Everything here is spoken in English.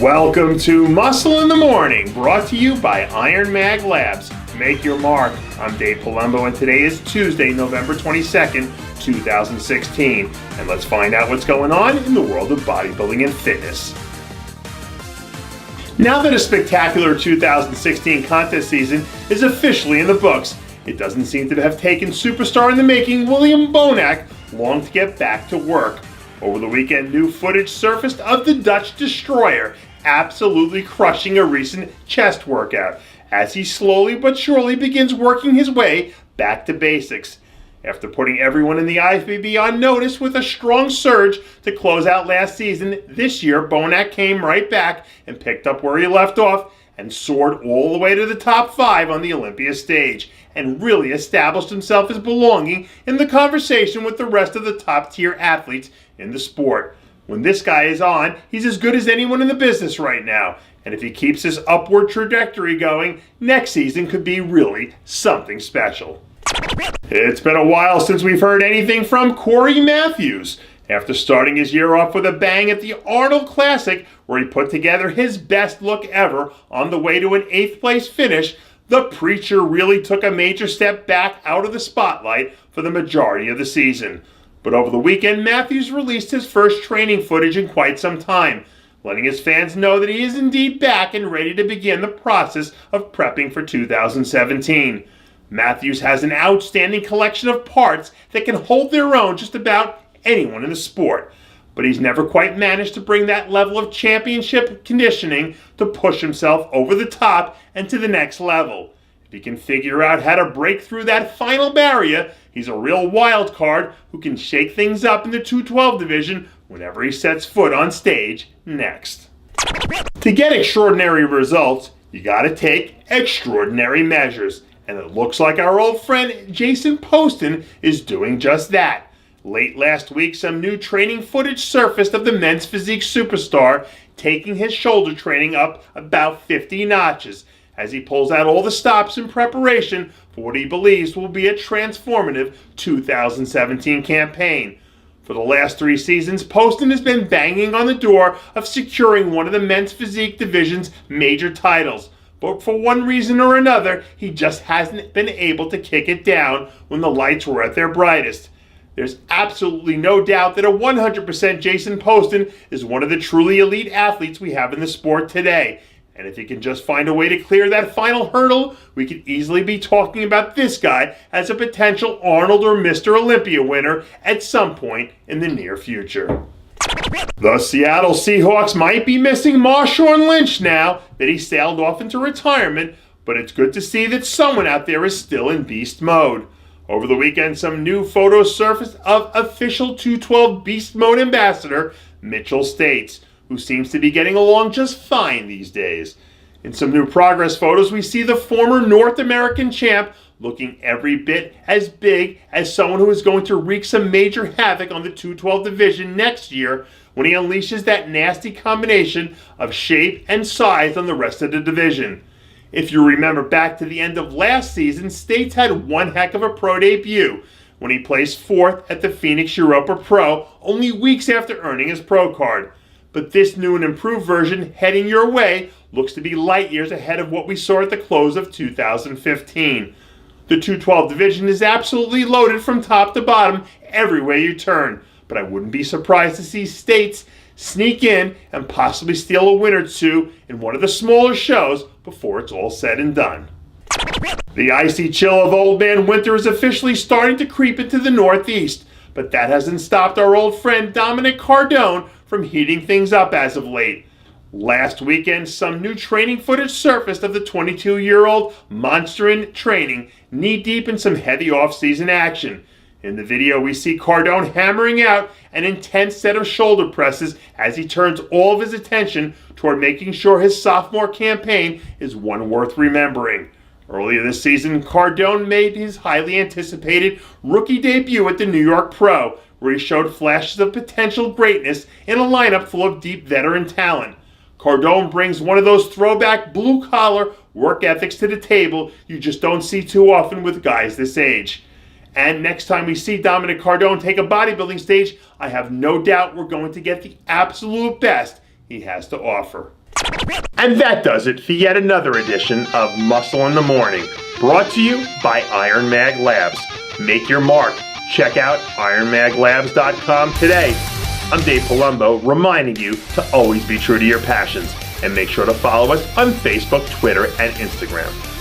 Welcome to Muscle in the Morning, brought to you by IronMag Labs. Make your mark. I'm Dave Palumbo, and today is Tuesday, November 22nd, 2016. And let's find out what's going on in the world of bodybuilding and fitness. Now that a spectacular 2016 contest season is officially in the books, it doesn't seem to have taken superstar in the making William Bonac long to get back to work. Over the weekend, new footage surfaced of the Dutch destroyer absolutely crushing a recent chest workout as he slowly but surely begins working his way back to basics. After putting everyone in the IFBB on notice with a strong surge to close out last season, this year Bonac came right back and picked up where he left off and soared all the way to the top 5 on the Olympia stage and really established himself as belonging in the conversation with the rest of the top-tier athletes in the sport. When this guy is on, he's as good as anyone in the business right now. And if he keeps his upward trajectory going, next season could be really something special. It's been a while since we've heard anything from Cory Matthews. After starting his year off with a bang at the Arnold Classic, where he put together his best look ever on the way to an 8th place finish, the preacher really took a major step back out of the spotlight for the majority of the season. But over the weekend, Matthews released his first training footage in quite some time, letting his fans know that he is indeed back and ready to begin the process of prepping for 2017. Matthews has an outstanding collection of parts that can hold their own just about anyone in the sport, but he's never quite managed to bring that level of championship conditioning to push himself over the top and to the next level. If he can figure out how to break through that final barrier, he's a real wild card who can shake things up in the 212 division whenever he sets foot on stage next. To get extraordinary results, you gotta take extraordinary measures, and it looks like our old friend Jason Poston is doing just that. Late last week, some new training footage surfaced of the men's physique superstar taking his shoulder training up about 50 notches as he pulls out all the stops in preparation for what he believes will be a transformative 2017 campaign. For the last 3 seasons, Poston has been banging on the door of securing one of the men's physique division's major titles. But for one reason or another, he just hasn't been able to kick it down when the lights were at their brightest. There's absolutely no doubt that a 100% Jason Poston is one of the truly elite athletes we have in the sport today. And if he can just find a way to clear that final hurdle, we could easily be talking about this guy as a potential Arnold or Mr. Olympia winner at some point in the near future. The Seattle Seahawks might be missing Marshawn Lynch now that he sailed off into retirement, but it's good to see that someone out there is still in beast mode. Over the weekend, some new photos surfaced of official 212 beast mode ambassador Mitchell Staats, who seems to be getting along just fine these days. In some new progress photos, we see the former North American champ looking every bit as big as someone who is going to wreak some major havoc on the 212 division next year when he unleashes that nasty combination of shape and size on the rest of the division. If you remember back to the end of last season, Staats had one heck of a pro debut when he placed 4th at the Phoenix Europa Pro only weeks after earning his pro card. But this new and improved version heading your way looks to be light years ahead of what we saw at the close of 2015. The 212 division is absolutely loaded from top to bottom every way you turn, but I wouldn't be surprised to see Staats sneak in and possibly steal a win or two in one of the smaller shows before it's all said and done. The icy chill of Old Man Winter is officially starting to creep into the Northeast, but that hasn't stopped our old friend Dominic Cardone from heating things up as of late. Last weekend, some new training footage surfaced of the 22-year-old monster in training, knee-deep in some heavy off-season action. In the video, we see Cardone hammering out an intense set of shoulder presses as he turns all of his attention toward making sure his sophomore campaign is one worth remembering. Earlier this season, Cardone made his highly anticipated rookie debut at the New York Pro, where he showed flashes of potential greatness in a lineup full of deep veteran talent. Cardone brings one of those throwback blue-collar work ethics to the table you just don't see too often with guys this age. And next time we see Dominic Cardone take a bodybuilding stage, I have no doubt we're going to get the absolute best he has to offer. And that does it for yet another edition of Muscle in the Morning, brought to you by IronMag Labs. Make your mark. Check out ironmaglabs.com today. I'm Dave Palumbo, reminding you to always be true to your passions, and make sure to follow us on Facebook, Twitter, and Instagram.